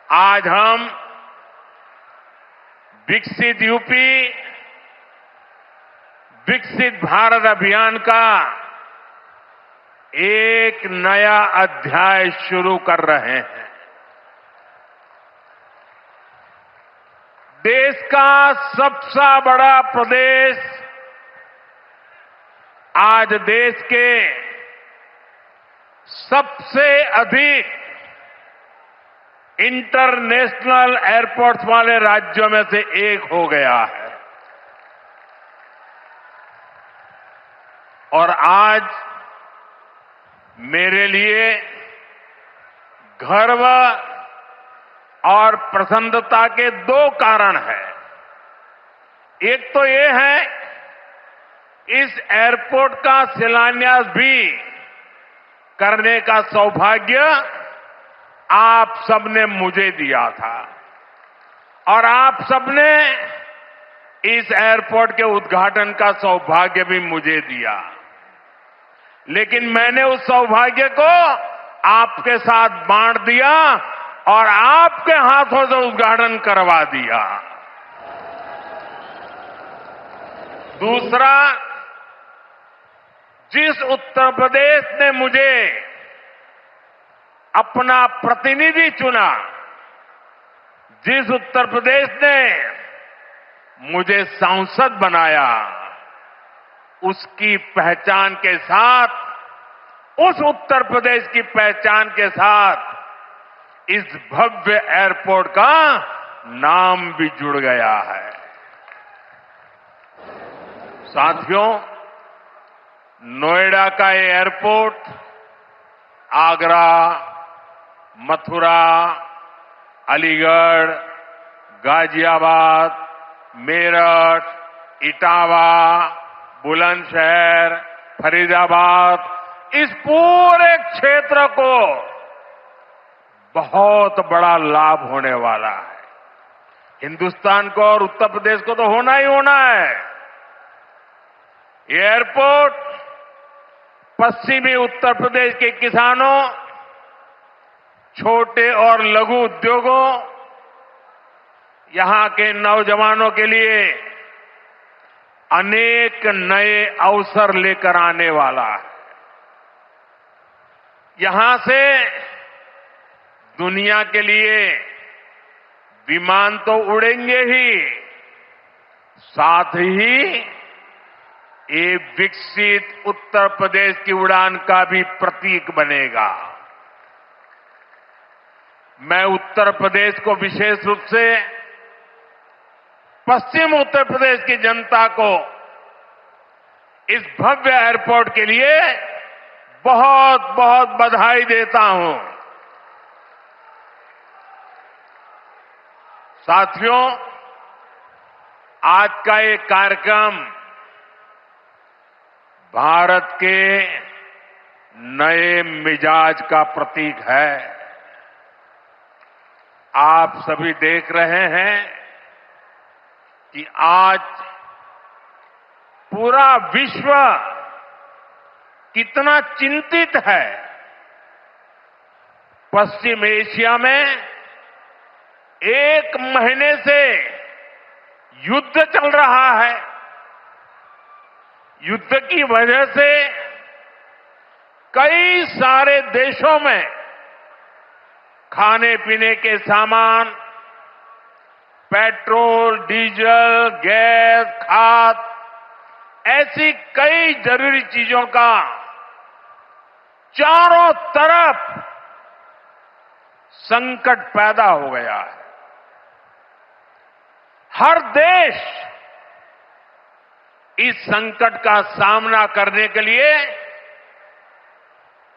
आज हम विकसित यूपी, विकसित भारत अभियान का एक नया अध्याय शुरू कर रहे हैं। देश का सबसे बड़ा प्रदेश आज देश के सबसे अधिक इंटरनेशनल एयरपोर्ट्स वाले राज्यों में से एक हो गया है और आज मेरे लिए गर्व और प्रसन्नता के दो कारण हैं। एक तो ये है, इस एयरपोर्ट का शिलान्यास भी करने का सौभाग्य आप सबने मुझे दिया था और आप सबने इस एयरपोर्ट के उद्घाटन का सौभाग्य भी मुझे दिया, लेकिन मैंने उस सौभाग्य को आपके साथ बांट दिया और आपके हाथों से उद्घाटन करवा दिया। दूसरा, जिस उत्तर प्रदेश ने मुझे अपना प्रतिनिधि चुना, जिस उत्तर प्रदेश ने मुझे सांसद बनाया, उसकी पहचान के साथ, उस उत्तर प्रदेश की पहचान के साथ इस भव्य एयरपोर्ट का नाम भी जुड़ गया है। साथियों, नोएडा का ये एयरपोर्ट आगरा, मथुरा, अलीगढ़, गाजियाबाद, मेरठ, इटावा, बुलंदशहर, फरीदाबाद, इस पूरे क्षेत्र को बहुत बड़ा लाभ होने वाला है। हिंदुस्तान को और उत्तर प्रदेश को तो होना ही होना है। ये एयरपोर्ट पश्चिमी उत्तर प्रदेश के किसानों, छोटे और लघु उद्योगों, यहां के नौजवानों के लिए अनेक नए अवसर लेकर आने वाला है। यहां से दुनिया के लिए विमान तो उड़ेंगे ही, साथ ही ये विकसित उत्तर प्रदेश की उड़ान का भी प्रतीक बनेगा। मैं उत्तर प्रदेश को विशेष रूप से पश्चिम उत्तर प्रदेश की जनता को इस भव्य एयरपोर्ट के लिए बहुत बहुत बधाई देता हूं। साथियों, आज का ये कार्यक्रम भारत के नए मिजाज का प्रतीक है। आप सभी देख रहे हैं कि आज पूरा विश्व कितना चिंतित है। पश्चिम एशिया में एक महीने से युद्ध चल रहा है। युद्ध की वजह से कई सारे देशों में खाने पीने के सामान, पेट्रोल, डीजल, गैस, खाद, ऐसी कई जरूरी चीजों का चारों तरफ संकट पैदा हो गया है। हर देश इस संकट का सामना करने के लिए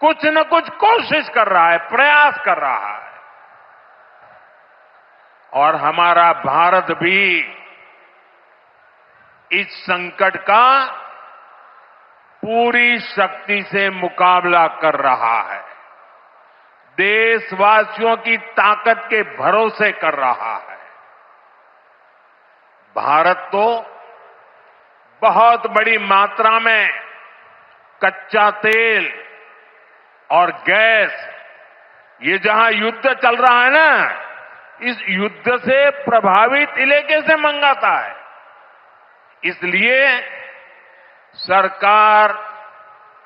कुछ न कुछ कोशिश कर रहा है, प्रयास कर रहा है और हमारा भारत भी इस संकट का पूरी शक्ति से मुकाबला कर रहा है। देशवासियों की ताकत के भरोसे कर रहा है। भारत तो बहुत बड़ी मात्रा में कच्चा तेल और गैस, ये जहां युद्ध चल रहा है ना, इस युद्ध से प्रभावित इलाके से मंगाता है। इसलिए सरकार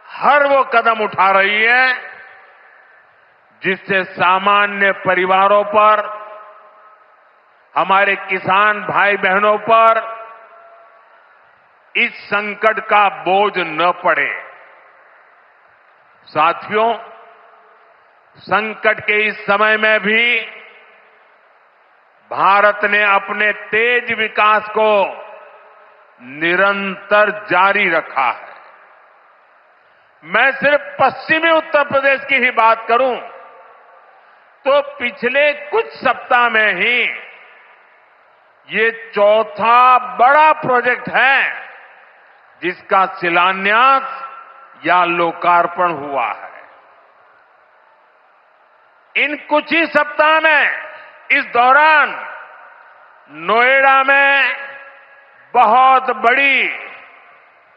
हर वो कदम उठा रही है जिससे सामान्य परिवारों पर, हमारे किसान भाई बहनों पर इस संकट का बोझ न पड़े। साथियों, संकट के इस समय में भी भारत ने अपने तेज विकास को निरंतर जारी रखा है। मैं सिर्फ पश्चिमी उत्तर प्रदेश की ही बात करूं तो पिछले कुछ सप्ताह में ही ये चौथा बड़ा प्रोजेक्ट है जिसका शिलान्यास या लोकार्पण हुआ है। इन कुछ ही सप्ताह में, इस दौरान नोएडा में बहुत बड़ी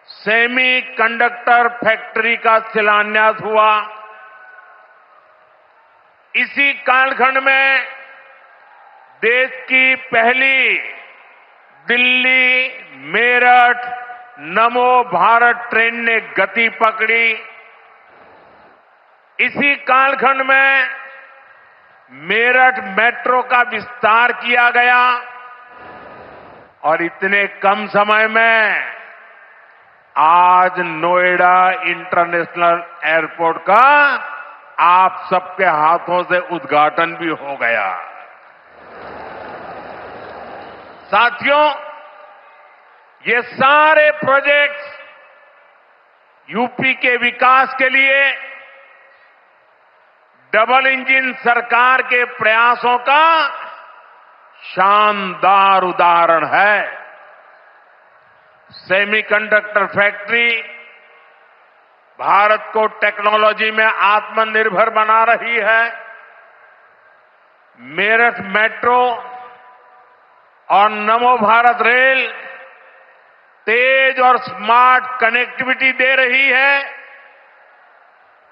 सेमी कंडक्टर फैक्ट्री का शिलान्यास हुआ। इसी कालखंड में देश की पहली दिल्ली मेरठ नमो भारत ट्रेन ने गति पकड़ी। इसी कालखंड में मेरठ मेट्रो का विस्तार किया गया और इतने कम समय में आज नोएडा इंटरनेशनल एयरपोर्ट का आप सबके हाथों से उद्घाटन भी हो गया। साथियों, ये सारे प्रोजेक्ट्स यूपी के विकास के लिए डबल इंजन सरकार के प्रयासों का शानदार उदाहरण है। सेमीकंडक्टर फैक्ट्री भारत को टेक्नोलॉजी में आत्मनिर्भर बना रही है। मेरठ मेट्रो और नमो भारत रेल तेज और स्मार्ट कनेक्टिविटी दे रही है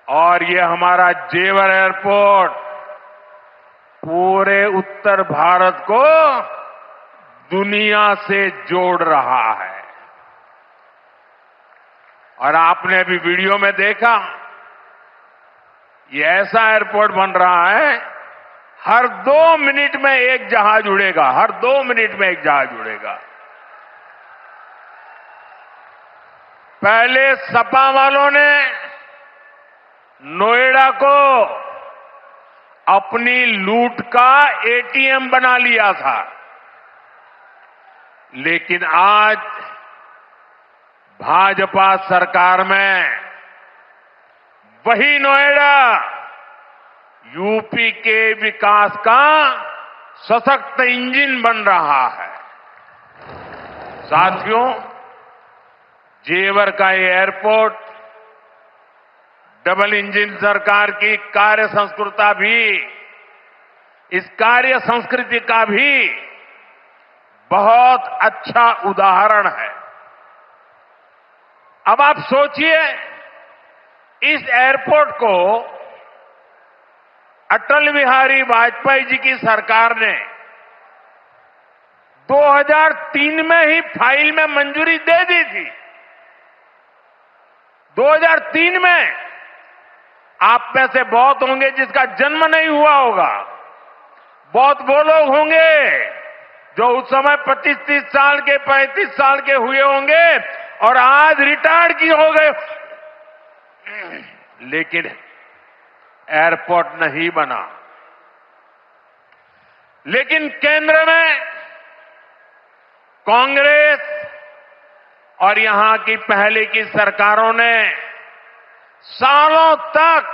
और ये हमारा जेवर एयरपोर्ट पूरे उत्तर भारत को दुनिया से जोड़ रहा है। और आपने अभी वीडियो में देखा, ये ऐसा एयरपोर्ट बन रहा है, हर 2 मिनट में एक जहाज उड़ेगा, हर 2 मिनट में एक जहाज उड़ेगा। पहले सपा वालों ने नोएडा को अपनी लूट का एटीएम बना लिया था, लेकिन आज भाजपा सरकार में वही नोएडा यूपी के विकास का सशक्त इंजन बन रहा है। साथियों, जेवर का ये एयरपोर्ट डबल इंजन सरकार की कार्य संस्कृति भी, इस कार्य संस्कृति का भी बहुत अच्छा उदाहरण है। अब आप सोचिए, इस एयरपोर्ट को अटल बिहारी वाजपेयी जी की सरकार ने 2003 में ही फाइल में मंजूरी दे दी थी। 2003 में आप में से बहुत होंगे जिसका जन्म नहीं हुआ होगा। बहुत वो लोग होंगे जो उस समय 25-30 साल के, 35 साल के हुए होंगे और आज रिटायर्ड की हो गए, लेकिन एयरपोर्ट नहीं बना। लेकिन केंद्र में कांग्रेस और यहां की पहले की सरकारों ने सालों तक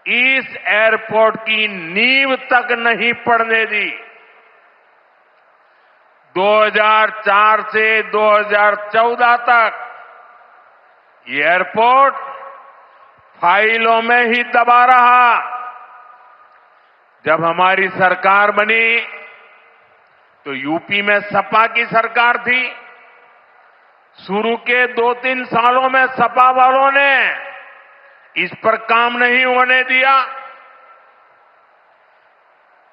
इस एयरपोर्ट की नींव तक नहीं पड़ने दी। 2004 से 2014 तक ये एयरपोर्ट फाइलों में ही दबा रहा। जब हमारी सरकार बनी तो यूपी में सपा की सरकार थी। शुरू के 2-3 सालों में सपा वालों ने इस पर काम नहीं होने दिया।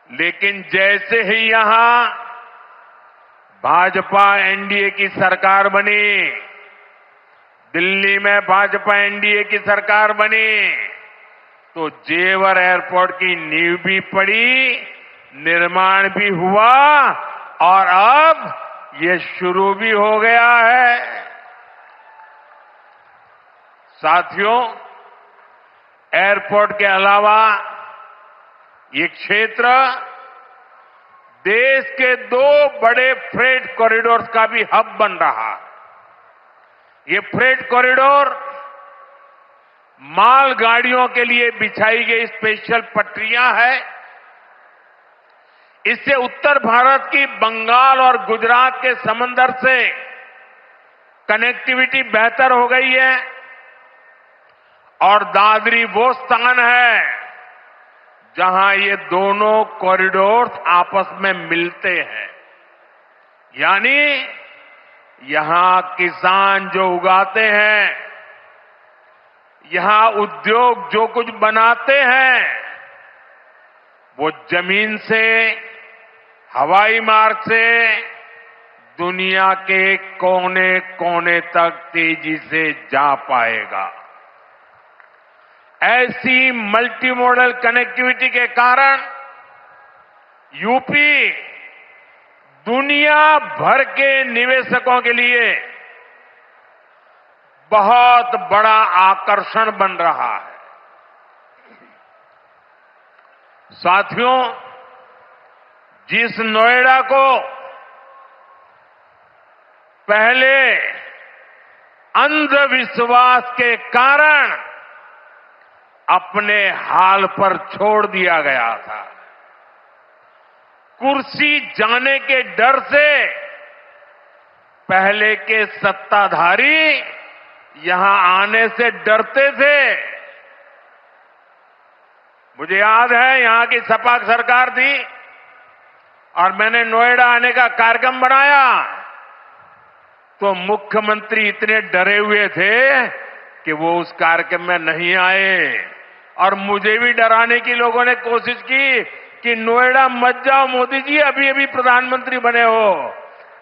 लेकिन जैसे ही यहां भाजपा एनडीए की सरकार बनी, दिल्ली में भाजपा एनडीए की सरकार बनी, तो जेवर एयरपोर्ट की नींव भी पड़ी, निर्माण भी हुआ और अब ये शुरू भी हो गया है। साथियों, एयरपोर्ट के अलावा ये क्षेत्र देश के 2 बड़े फ्रेट कॉरिडोर्स का भी हब बन रहा है। ये फ्रेट कॉरिडोर मालगाड़ियों के लिए बिछाई गई स्पेशल पटरियां हैं। इससे उत्तर भारत की बंगाल और गुजरात के समंदर से कनेक्टिविटी बेहतर हो गई है और दादरी वो स्थान है जहां ये दोनों कॉरिडोर्स आपस में मिलते हैं। यानी यहां किसान जो उगाते हैं, यहां उद्योग जो कुछ बनाते हैं, वो जमीन से, हवाई मार्ग से दुनिया के कोने कोने तक तेजी से जा पाएगा। ऐसी मल्टी मॉडल कनेक्टिविटी के कारण यूपी दुनिया भर के निवेशकों के लिए बहुत बड़ा आकर्षण बन रहा है। साथियों, जिस नोएडा को पहले अंधविश्वास के कारण अपने हाल पर छोड़ दिया गया था, कुर्सी जाने के डर से पहले के सत्ताधारी यहां आने से डरते थे। मुझे याद है यहां की सपा सरकार थी और मैंने नोएडा आने का कार्यक्रम बनाया, तो मुख्यमंत्री इतने डरे हुए थे कि वो उस कार्यक्रम में नहीं आए और मुझे भी डराने की लोगों ने कोशिश की कि नोएडा मत जाओ मोदी जी, अभी अभी प्रधानमंत्री बने हो।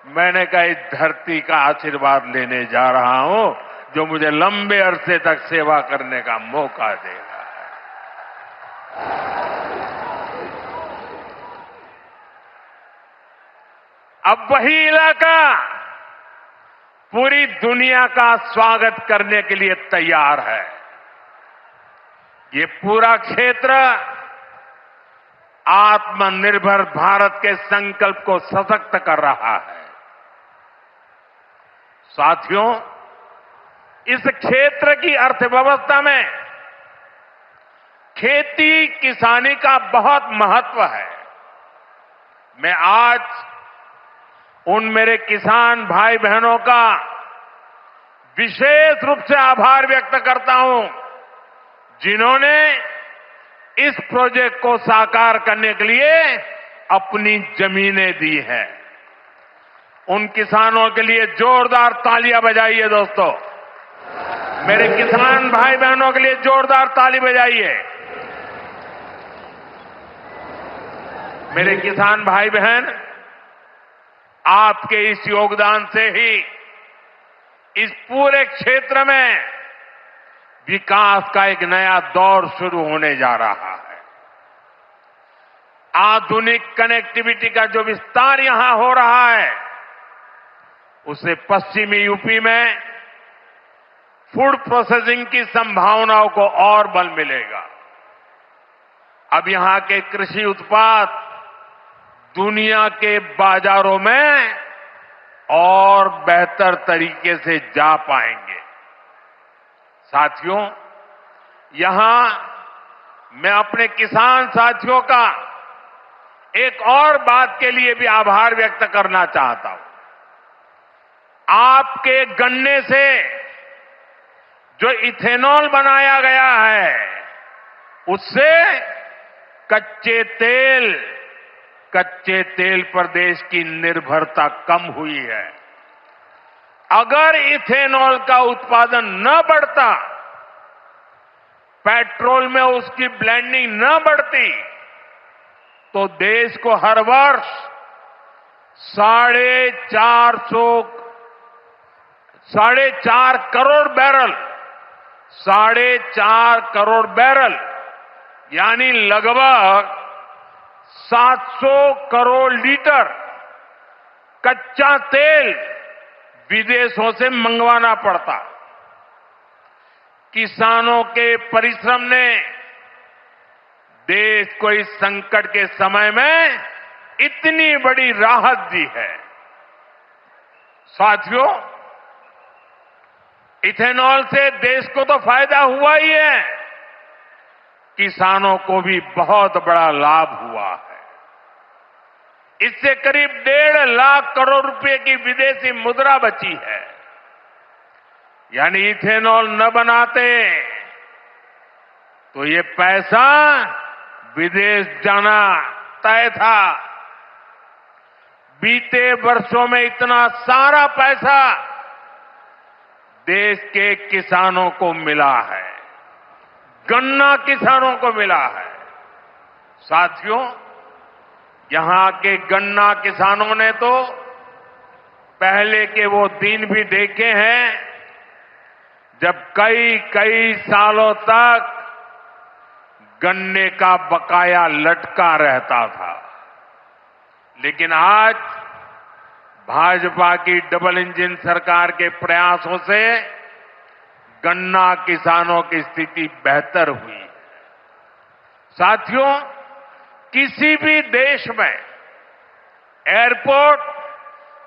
मैंने कहा इस धरती का आशीर्वाद लेने जा रहा हूं जो मुझे लंबे अरसे तक सेवा करने का मौका देगा। अब वही इलाका पूरी दुनिया का स्वागत करने के लिए तैयार है। ये पूरा क्षेत्र आत्मनिर्भर भारत के संकल्प को सशक्त कर रहा है। साथियों, इस क्षेत्र की अर्थव्यवस्था में खेती किसानी का बहुत महत्व है। मैं आज उन मेरे किसान भाई बहनों का विशेष रूप से आभार व्यक्त करता हूं जिन्होंने इस प्रोजेक्ट को साकार करने के लिए अपनी जमीनें दी हैं। उन किसानों के लिए जोरदार तालियां बजाइए दोस्तों। मेरे किसान भाई बहनों के लिए जोरदार ताली बजाइए। मेरे किसान भाई बहन, आपके इस योगदान से ही इस पूरे क्षेत्र में विकास का एक नया दौर शुरू होने जा रहा है। आधुनिक कनेक्टिविटी का जो विस्तार यहां हो रहा है, उससे पश्चिमी यूपी में फूड प्रोसेसिंग की संभावनाओं को और बल मिलेगा। अब यहां के कृषि उत्पाद दुनिया के बाजारों में और बेहतर तरीके से जा पाएंगे। साथियों, यहां मैं अपने किसान साथियों का एक और बात के लिए भी आभार व्यक्त करना चाहता हूं। आपके गन्ने से जो इथेनॉल बनाया गया है, उससे कच्चे तेल पर देश की निर्भरता कम हुई है। अगर इथेनॉल का उत्पादन न बढ़ता, पेट्रोल में उसकी ब्लेंडिंग न बढ़ती, तो देश को हर वर्ष 4.5 करोड़ बैरल 4.5 करोड़ बैरल यानी लगभग 700 करोड़ लीटर कच्चा तेल विदेशों से मंगवाना पड़ता। किसानों के परिश्रम ने देश को इस संकट के समय में इतनी बड़ी राहत दी है। साथियों, इथेनॉल से देश को तो फायदा हुआ ही है, किसानों को भी बहुत बड़ा लाभ हुआ है। इससे करीब 1.5 लाख करोड़ रुपए की विदेशी मुद्रा बची है। यानी इथेनॉल न बनाते तो ये पैसा विदेश जाना तय था। बीते वर्षों में इतना सारा पैसा देश के किसानों को मिला है, गन्ना किसानों को मिला है। साथियों, यहां के गन्ना किसानों ने तो पहले के वो दिन भी देखे हैं जब कई सालों तक गन्ने का बकाया लटका रहता था। लेकिन आज भाजपा की डबल इंजन सरकार के प्रयासों से गन्ना किसानों की स्थिति बेहतर हुई है। साथियों, किसी भी देश में एयरपोर्ट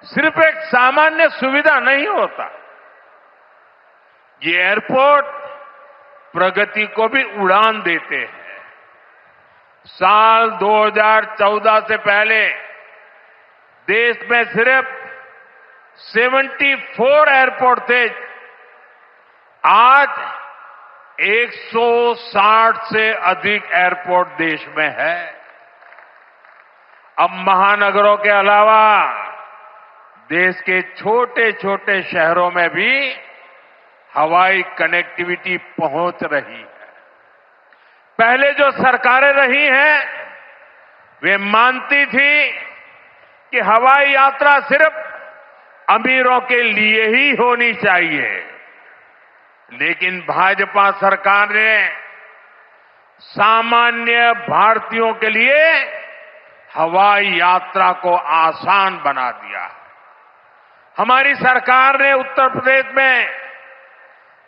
सिर्फ एक सामान्य सुविधा नहीं होता। ये एयरपोर्ट प्रगति को भी उड़ान देते हैं। साल 2014 से पहले देश में सिर्फ 74 एयरपोर्ट थे। आज 160 से अधिक एयरपोर्ट देश में है। अब महानगरों के अलावा देश के छोटे छोटे शहरों में भी हवाई कनेक्टिविटी पहुंच रही है। पहले जो सरकारें रही हैं वे मानती थी कि हवाई यात्रा सिर्फ अमीरों के लिए ही होनी चाहिए। लेकिन भाजपा सरकार ने सामान्य भारतीयों के लिए हवाई यात्रा को आसान बना दिया। हमारी सरकार ने उत्तर प्रदेश में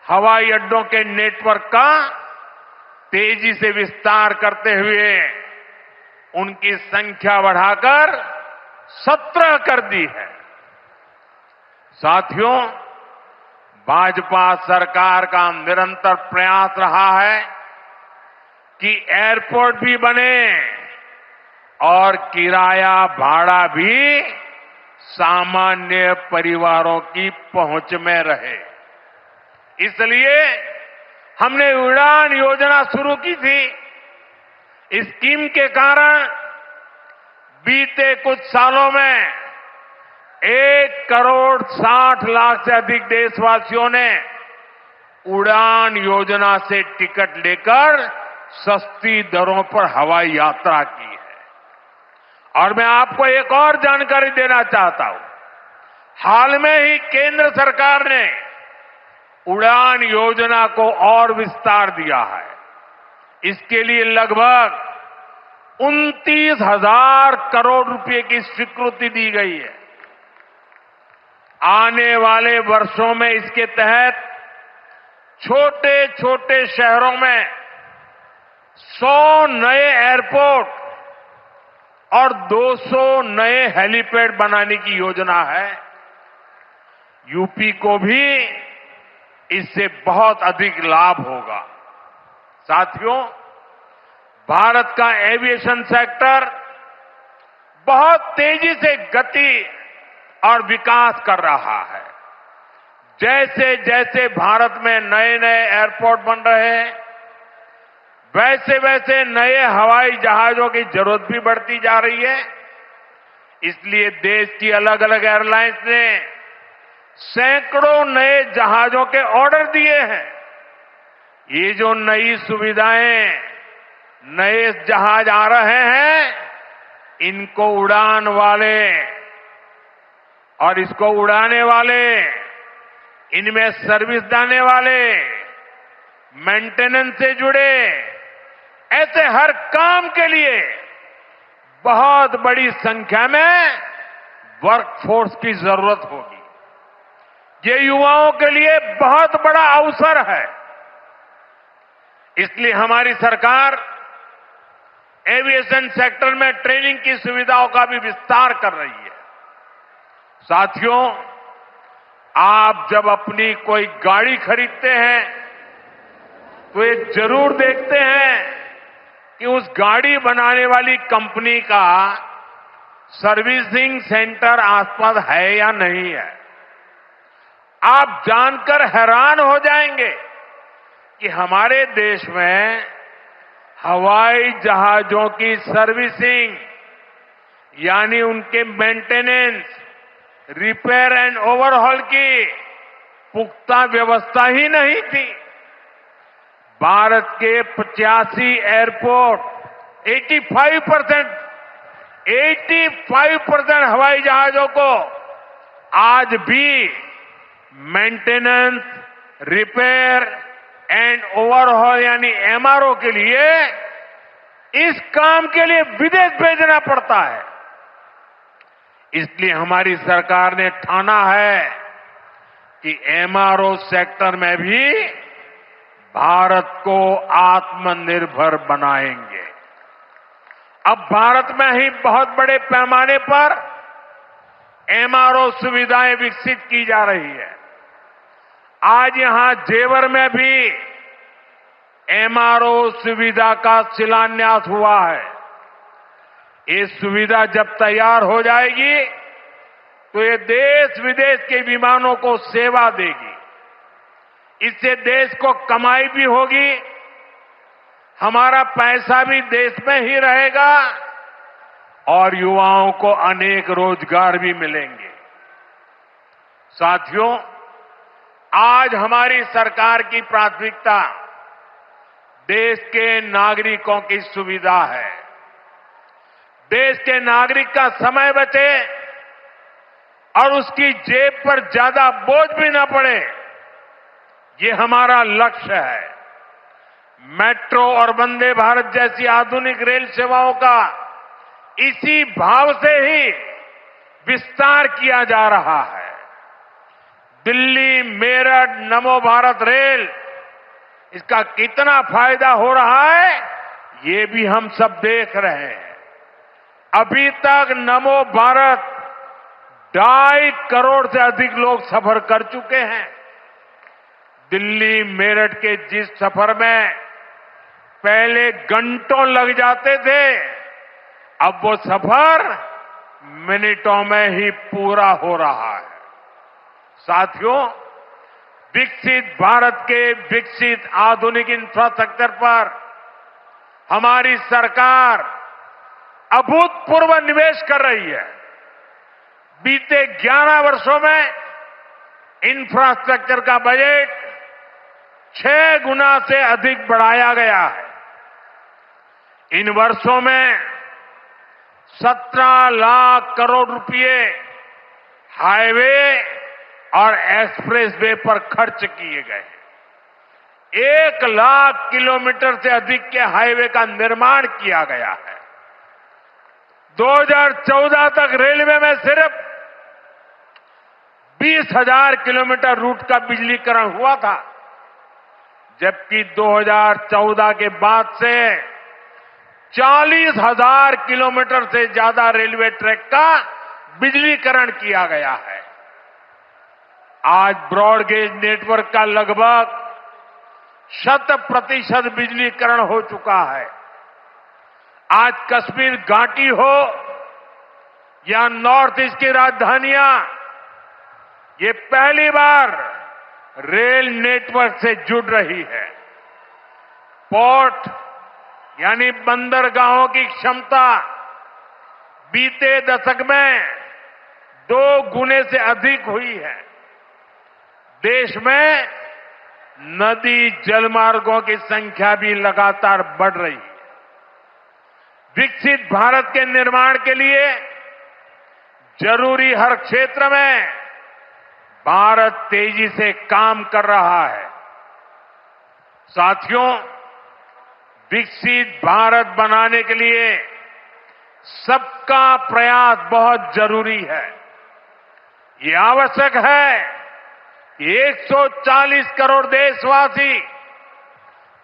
हवाई अड्डों के नेटवर्क का तेजी से विस्तार करते हुए उनकी संख्या बढ़ाकर 17 कर दी है। साथियों, भाजपा सरकार का निरंतर प्रयास रहा है कि एयरपोर्ट भी बने और किराया भाड़ा भी सामान्य परिवारों की पहुंच में रहे। इसलिए हमने उड़ान योजना शुरू की थी। इस स्कीम के कारण बीते कुछ सालों में 1,60,00,000 से अधिक देशवासियों ने उड़ान योजना से टिकट लेकर सस्ती दरों पर हवाई यात्रा की है। और मैं आपको एक और जानकारी देना चाहता हूं। हाल में ही केंद्र सरकार ने उड़ान योजना को और विस्तार दिया है। इसके लिए लगभग 29,000 करोड़ रुपए की स्वीकृति दी गई है। आने वाले वर्षों में इसके तहत छोटे छोटे शहरों में 100 नए एयरपोर्ट और 200 नए हेलीपैड बनाने की योजना है। यूपी को भी इससे बहुत अधिक लाभ होगा। साथियों, भारत का एविएशन सेक्टर बहुत तेजी से गति और विकास कर रहा है। जैसे जैसे भारत में नए नए एयरपोर्ट बन रहे हैं, वैसे वैसे नए हवाई जहाजों की जरूरत भी बढ़ती जा रही है। इसलिए देश की अलग अलग एयरलाइंस ने सैकड़ों नए जहाजों के ऑर्डर दिए हैं। ये जो नई सुविधाएं, नए जहाज आ रहे हैं, इनको उड़ान वाले और इसको उड़ाने वाले, इनमें सर्विस देने वाले, मेंटेनेंस से जुड़े, ऐसे हर काम के लिए बहुत बड़ी संख्या में वर्कफोर्स की जरूरत होगी। ये युवाओं के लिए बहुत बड़ा अवसर है। इसलिए हमारी सरकार एविएशन सेक्टर में ट्रेनिंग की सुविधाओं का भी विस्तार कर रही है। साथियों, आप जब अपनी कोई गाड़ी खरीदते हैं तो ये जरूर देखते हैं कि उस गाड़ी बनाने वाली कंपनी का सर्विसिंग सेंटर आसपास है या नहीं है। आप जानकर हैरान हो जाएंगे कि हमारे देश में हवाई जहाजों की सर्विसिंग यानी उनके मेंटेनेंस, रिपेयर एंड ओवरहॉल की पुख्ता व्यवस्था ही नहीं थी। भारत के 85 एयरपोर्ट 85% हवाई जहाजों को आज भी मेंटेनेंस, रिपेयर एंड ओवरहॉल यानी एमआरओ के लिए इस काम के लिए विदेश भेजना पड़ता है। इसलिए हमारी सरकार ने ठाना है कि एमआरओ सेक्टर में भी भारत को आत्मनिर्भर बनाएंगे। अब भारत में ही बहुत बड़े पैमाने पर एमआरओ सुविधाएं विकसित की जा रही है। आज यहां जेवर में भी एमआरओ सुविधा का शिलान्यास हुआ है। ये सुविधा जब तैयार हो जाएगी तो ये देश विदेश के विमानों को सेवा देगी। इससे देश को कमाई भी होगी, हमारा पैसा भी देश में ही रहेगा और युवाओं को अनेक रोजगार भी मिलेंगे। साथियों, आज हमारी सरकार की प्राथमिकता देश के नागरिकों की सुविधा है। देश के नागरिक का समय बचे और उसकी जेब पर ज्यादा बोझ भी न पड़े, ये हमारा लक्ष्य है। मेट्रो और वंदे भारत जैसी आधुनिक रेल सेवाओं का इसी भाव से ही विस्तार किया जा रहा है। दिल्ली मेरठ नमो भारत रेल, इसका कितना फायदा हो रहा है ये भी हम सब देख रहे हैं। अभी तक नमो भारत 2.5 करोड़ से अधिक लोग सफर कर चुके हैं। दिल्ली मेरठ के जिस सफर में पहले घंटों लग जाते थे, अब वो सफर मिनटों में ही पूरा हो रहा है। साथियों, विकसित भारत के विकसित आधुनिक इंफ्रास्ट्रक्चर पर हमारी सरकार अभूतपूर्व निवेश कर रही है। बीते 11 वर्षों में इंफ्रास्ट्रक्चर का बजट 6 गुना से अधिक बढ़ाया गया है। इन वर्षों में 17 लाख करोड़ रुपए हाईवे और एक्सप्रेसवे पर खर्च किए गए। 1 लाख किलोमीटर से अधिक के हाईवे का निर्माण किया गया है। 2014 तक रेलवे में सिर्फ 20,000 किलोमीटर रूट का बिजलीकरण हुआ था, जबकि 2014 के बाद से 40,000 किलोमीटर से ज्यादा रेलवे ट्रैक का बिजलीकरण किया गया है। आज ब्रॉडगेज नेटवर्क का लगभग 100% बिजलीकरण हो चुका है। आज कश्मीर घाटी हो या नॉर्थ ईस्ट की राजधानियां, ये पहली बार रेल नेटवर्क से जुड़ रही है। पोर्ट यानी बंदरगाहों की क्षमता बीते दशक में 2 गुने से अधिक हुई है। देश में नदी जलमार्गों की संख्या भी लगातार बढ़ रही है। विकसित भारत के निर्माण के लिए जरूरी हर क्षेत्र में भारत तेजी से काम कर रहा है। साथियों, विकसित भारत बनाने के लिए सबका प्रयास बहुत जरूरी है। ये आवश्यक है कि 140 करोड़ देशवासी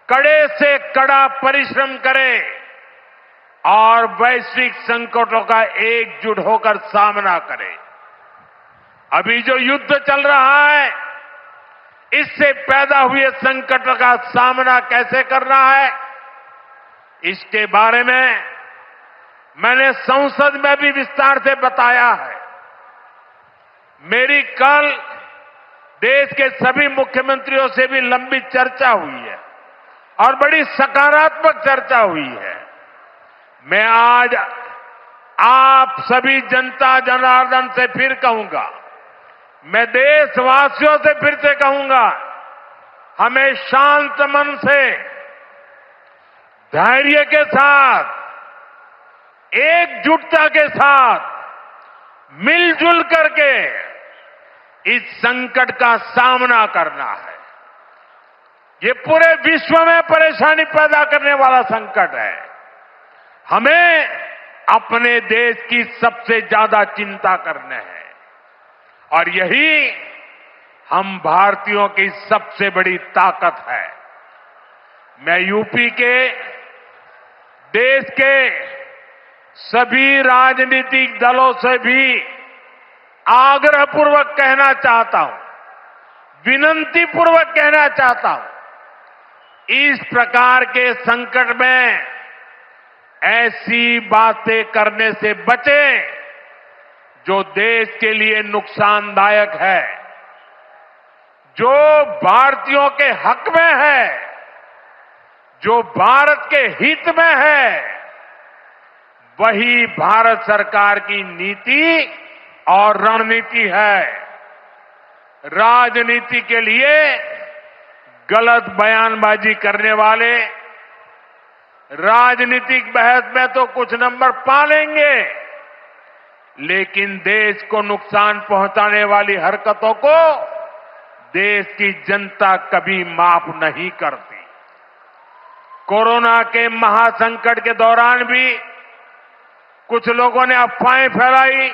कड़े से कड़ा परिश्रम करें और वैश्विक संकटों का एकजुट होकर सामना करें। अभी जो युद्ध चल रहा है, इससे पैदा हुए संकट का सामना कैसे करना है, इसके बारे में मैंने संसद में भी विस्तार से बताया है। मेरी कल देश के सभी मुख्यमंत्रियों से भी लंबी चर्चा हुई है और बड़ी सकारात्मक चर्चा हुई है। मैं आज आप सभी जनता जनार्दन से फिर कहूंगा, मैं देशवासियों से फिर से कहूंगा, हमें शांत मन से, धैर्य के साथ, एकजुटता के साथ, मिलजुल करके इस संकट का सामना करना है। ये पूरे विश्व में परेशानी पैदा करने वाला संकट है। हमें अपने देश की सबसे ज्यादा चिंता करने है और यही हम भारतीयों की सबसे बड़ी ताकत है। मैं यूपी के, देश के सभी राजनीतिक दलों से भी आग्रहपूर्वक कहना चाहता हूं, विनती पूर्वक कहना चाहता हूं, इस प्रकार के संकट में ऐसी बातें करने से बचें जो देश के लिए नुकसानदायक है, जो भारतीयों के हक में है, जो भारत के हित में है, वही भारत सरकार की नीति और रणनीति है। राजनीति के लिए गलत बयानबाजी करने वाले राजनीतिक बहस में तो कुछ नंबर पा लेंगे, लेकिन देश को नुकसान पहुंचाने वाली हरकतों को देश की जनता कभी माफ नहीं करती। कोरोना के महासंकट के दौरान भी कुछ लोगों ने अफवाहें फैलाई,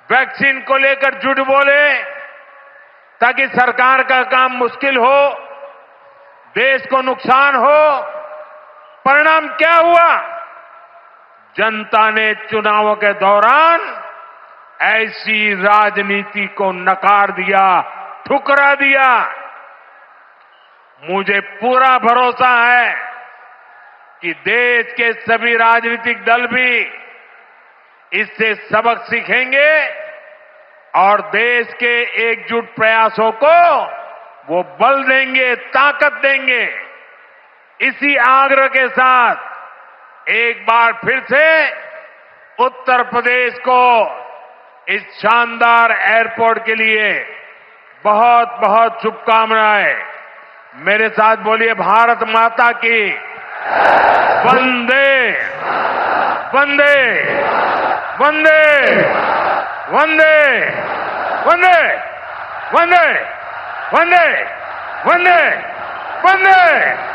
वैक्सीन को लेकर झूठ बोले ताकि सरकार का काम मुश्किल हो, देश को नुकसान हो। परिणाम क्या हुआ? जनता ने चुनावों के दौरान ऐसी राजनीति को नकार दिया, ठुकरा दिया। मुझे पूरा भरोसा है कि देश के सभी राजनीतिक दल भी इससे सबक सीखेंगे और देश के एकजुट प्रयासों को वो बल देंगे, ताकत देंगे। इसी आग्रह के साथ एक बार फिर से उत्तर प्रदेश को इस शानदार एयरपोर्ट के लिए बहुत बहुत शुभकामनाएं। मेरे साथ बोलिए, भारत माता की वंदे वंदे वंदे वंदे वंदे वंदे वंदे वंदे वंदे।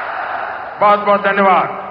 बहुत बहुत धन्यवाद।